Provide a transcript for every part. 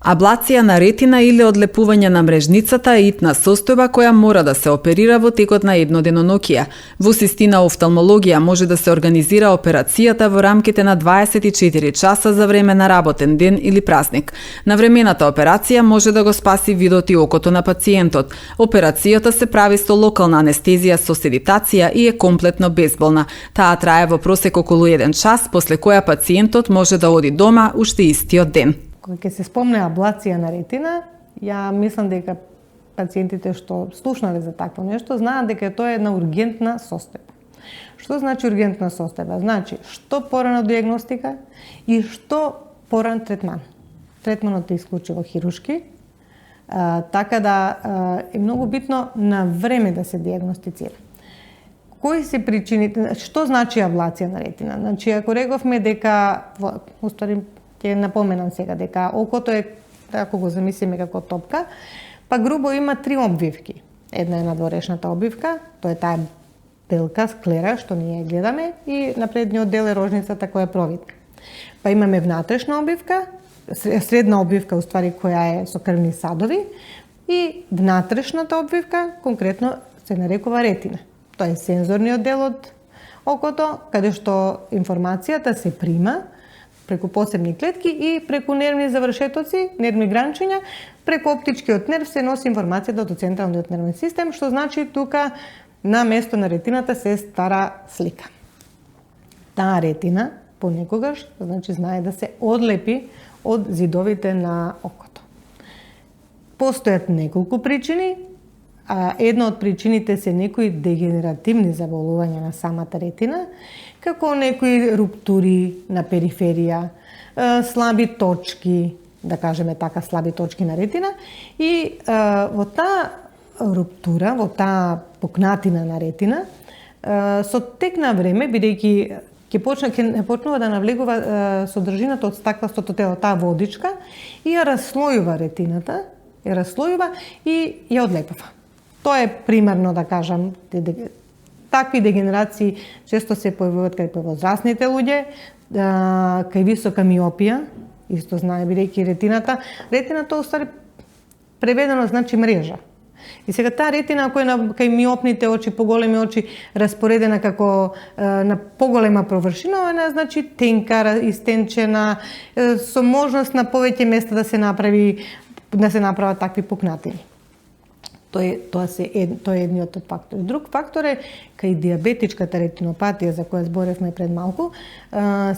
Аблација на ретина или одлепување на мрежницата е итна состојба која мора да се оперира во текот на едно деноноќие. Во систина офталмологија може да се организира операцијата во рамките на 24 часа за време на работен ден или празник. Навремената операција може да го спаси видот и окото на пациентот. Операцијата се прави со локална анестезија со седитација и е комплетно безболна. Таа трае во просек околу 1 час, после која пациентот може да оди дома уште истиот ден. Кога ќе се спомне аблација на ретина, ја мислам дека пациентите што слушнале за такво нешто знаат дека тоа е една ургентна состојба. Што значи ургентна состојба? Значи што порано дијагностика и што поран третман. Третманот е исклучиво хирушки, така да е многу битно на време да се дијагностицира. Кои се причините? Што значи аблација на ретина? Значи ако рековме дека уствари ќе напоменам сега дека окото е, ако го замислиме како топка, па грубо има 3 обвивки. Една е надворешната обвивка, тоа е таа белка склера што ние гледаме и на предниот дел е рожницата која е провидна. Па имаме внатрешна обвивка, средна обвивка уствари која е со крвни садови и внатрешната обвивка конкретно се нарекува ретина. Тоа е сензорниот дел од окото, каде што информацијата се прима преку посебни клетки и преку нервни завршетоци, нервни гранчиња, преку оптичкиот нерв се носи информацијата до централниот нервен систем, што значи тука на место на ретината се стара слика. Таа ретина понекогаш значи знае да се одлепи од зидовите на окото. Постојат неколку причини, а една од причините се некои дегенеративни заболувања на самата ретина, како некои руптури на периферија, слаби точки, да кажеме така, слаби точки на ретина, и во таа руптура, во таа пукнатина на ретина, со тек на време, бидејќи ќе почнува да навлегува содржината од стакластото тело, таа водичка, и ја расслојува ретината, и ја одлепува. Тоа е примерно, да кажам, такви дегенерации често се појавуваат кај возрастните луѓе, кај висока миопија, исто знае бидејќи ретината уствари преведено значи мрежа. И сега таа ретина која е кај миопните очи, поголеми очи, распоредена како на поголема површина, она значи тенка, истенчена, со можност на повеќе места да се направат такви пукнатини. Тоа е едниот од фактори. Друг фактор е кај диабетичката ретинопатија за која зборевме пред малку,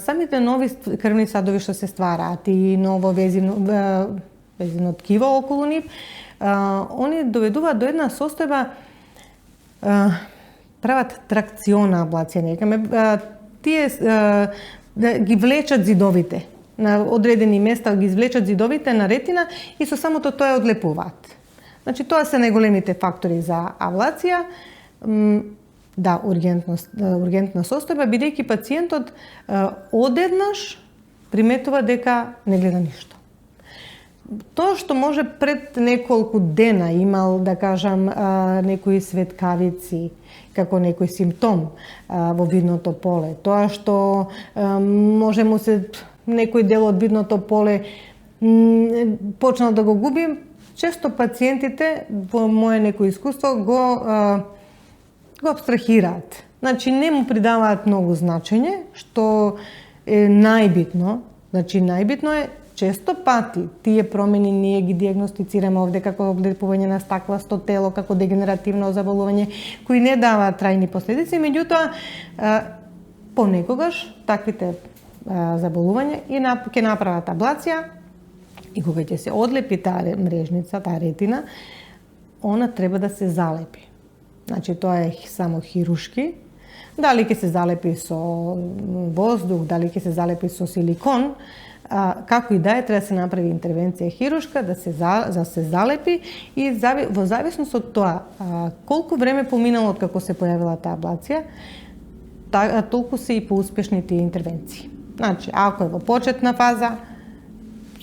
самите нови крвни садови што се ствараат и ново везино ткиво околу нив, они доведуваат до една состојба, прават тракциона аблација, некаме, тие ги влечат зидовите на одредени места, ги извлечат зидовите на ретина и со самото тоа ја одлепуваат. Значи, тоа се најголемите фактори за аблација. Да, ургентна состојба, бидејќи пациентот одеднаш приметува дека не гледа ништо. Тоа што може пред неколку дена имал, да кажам, некои светкавици, како некој симптом во видното поле, тоа што може му се некој дел од видното поле почнал да го губи, често пациентите, во моје некој искуство, го абстрахираат. Значи, не му придаваат многу значење, што е најбитно. Значи, најбитно е, често пати, тие промени ние ги дијагностицираме овде како одлепување на стакласто тело, како дегенеративно заболување, кои не даваат трајни последици, меѓутоа, понекогаш таквите заболувања ќе направат аблација, и кога ќе се одлепи таа мрежница, таа ретина, она треба да се залепи. Значи, тоа е само хирушки. Дали ќе се залепи со воздух, дали ќе се залепи со силикон, како и да е, треба да се направи интервенција хирушка, да се залепи и во зависност од тоа колку време поминало од како се појавила таа аблација, толку се и поуспешни тие интервенции. Значи, ако е во почетна фаза,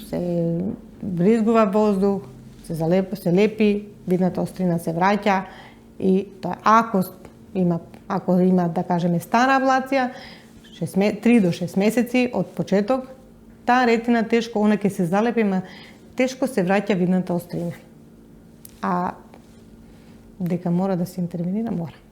се бризгува воздух, се лепи, видната острина се враќа и тоа, ако има, да кажеме, стара аблација, 3 до 6 месеци од почеток, таа ретина тешко, она ќе се залепи, тешко се враќа видната острина. А дека мора да се интервенира, мора.